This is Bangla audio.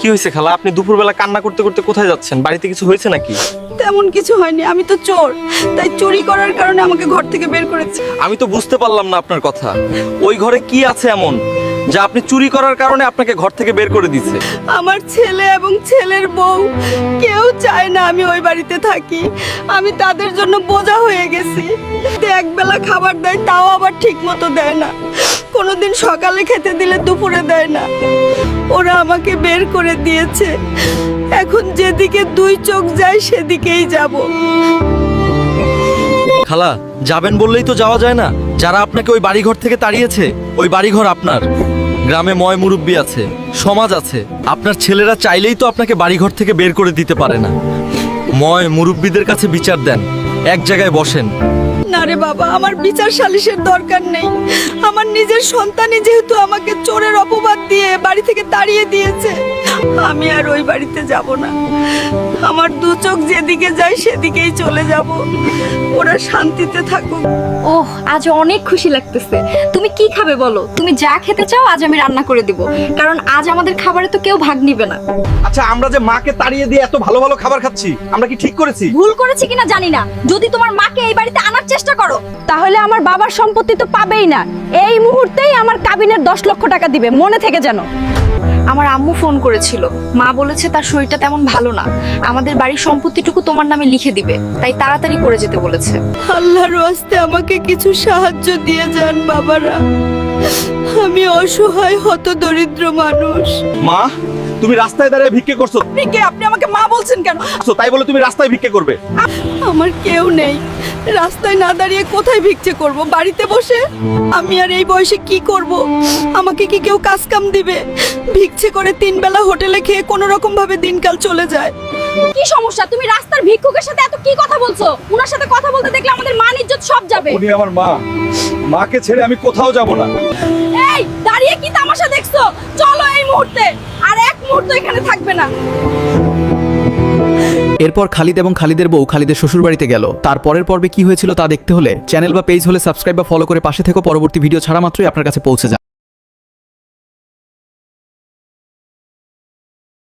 কি হয়েছে খালা? আপনি দুপুরবেলা কান্না করতে করতে কোথায় যাচ্ছেন? বাড়িতে কিছু হয়েছে নাকি? তেমন কিছু হয়নি, আমি তো চোর, তাই চুরি করার কারণে আমাকে ঘর থেকে বের করেছে। আমি তো বুঝতে পারলাম না আপনার কথা। ওই ঘরে কি আছে এমন যা আপনি চুরি করার কারণে আপনাকে ঘর থেকে বের করে দিচ্ছে? আমার ছেলে এবং ছেলের বউ কেউ চায় না আমি ওই বাড়িতে থাকি। আমি তাদের জন্য বোঝা হয়ে গেছি। একবেলা খাবার দেয়, তাও আবার ঠিক মতো দেয় না। কোনোদিন সকালে খেতে দিলে দুপুরে দেয় না। ওরা আমাকে বের করে দিয়েছে। এখন যেদিকে দুই চোখ যায় সেদিকেই যাব। খালা, যাবেন বললেই তো যাওয়া যায় না। যারা আপনাকে ওই বাড়িঘর থেকে তাড়িয়েছে, ওই বাড়িঘর আপনার। গ্রামে ময় মুরব্বি আছে, সমাজ আছে। আপনার ছেলেরা চাইলেই তো আপনাকে বাড়িঘর থেকে বের করে দিতে পারে না। ময় মুরব্বিদের কাছে বিচার দেন, এক জায়গায় বসেন। না রে বাবা, আমার বিচার সালিশের দরকার নেই। আমার নিজের সন্তানই যেহেতু আমাকে চোরের অপবাদ দিয়ে বাড়ি থেকে তাড়িয়ে দিয়েছে, আমি আর ওই বাড়িতে যাব না। আমার দু চোখ যেদিকে যায় সেদিকেই চলে যাব। ওরা শান্তিতে থাকুক। ওহ, আজ অনেক খুশি লাগতেছে। তুমি কি খাবে বলো? তুমি যা খেতে চাও আজ আমি রান্না করে দিব, কারণ আজ আমাদের খাবারে তো কেউ ভাগ নিবে না। আচ্ছা, আমরা যে মাকে তাড়িয়ে দিয়ে এত ভালো ভালো খাবার খাচ্ছি, আমরা কি ঠিক করেছি? ভুল করেছি কিনা জানি না, যদি তোমার মাকে এই বাড়িতে আনার চেষ্টা করো তাহলে আমার বাবার সম্পত্তি তো পাবেই না। এই মুহূর্তেই আমার কাবিনের 10 লক্ষ টাকা দিবে, মনে থেকে যেন। আমার আম্মু ফোন করেছিল, মা বলেছে তার শরীরটা তেমন ভালো না, আমাদের বাড়ির সম্পত্তিটুকু তোমার নামে লিখে দিবে, তাই তাড়াতাড়ি করে যেতে বলেছে। আল্লাহর ওয়াস্তে আমাকে কিছু সাহায্য দিয়ে যান বাবারা। আমি অসহায় হতদরিদ্র মানুষ। মা, তুমি রাস্তায় দাঁড়িয়ে ভিক্ষে করছো, আপনি আমাকে মা বলছেন কেন? তাই বলে তুমি রাস্তায় ভিক্ষে করবে? আমার কেউ নেই, রাস্তায় না দাঁড়িয়ে কোথায় ভিক্ষে করব? বাড়িতে বসে? আমি আর এই বয়সে কি করব? আমাকে কি কেউ কাজ কাম দিবে? ভিক্ষে করে 3 বেলা হোটেলে খেয়ে কোনো রকম ভাবে দিনকাল চলে যায়। কি সমস্যা? তুমি রাস্তার ভিক্ষুকের সাথে এত কি কথা বলছো? উনার সাথে কথা বলতে দেখলে আমাদের মান ইজ্জত সব যাবে। উনি আমার মা, মাকে ছেড়ে আমি কোথাও যাব না। এই, দাঁড়িয়ে কি তামাশা দেখছো? চলো এই মুহূর্তে, আর এক মুহূর্ত এখানে থাকবে না। এরপর খালিদ এবং খালিদের বউ খালিদের শ্বশুরবাড়িতে গেল। তার পরের পর্বে কি হয়েছিল তা দেখতে হলে চ্যানেল বা পেজ হলে সাবস্ক্রাইব বা ফলো করে পাশে থেকে পরবর্তী ভিডিও ছাড়া মাত্রই আপনার কাছে পৌঁছে যাবে।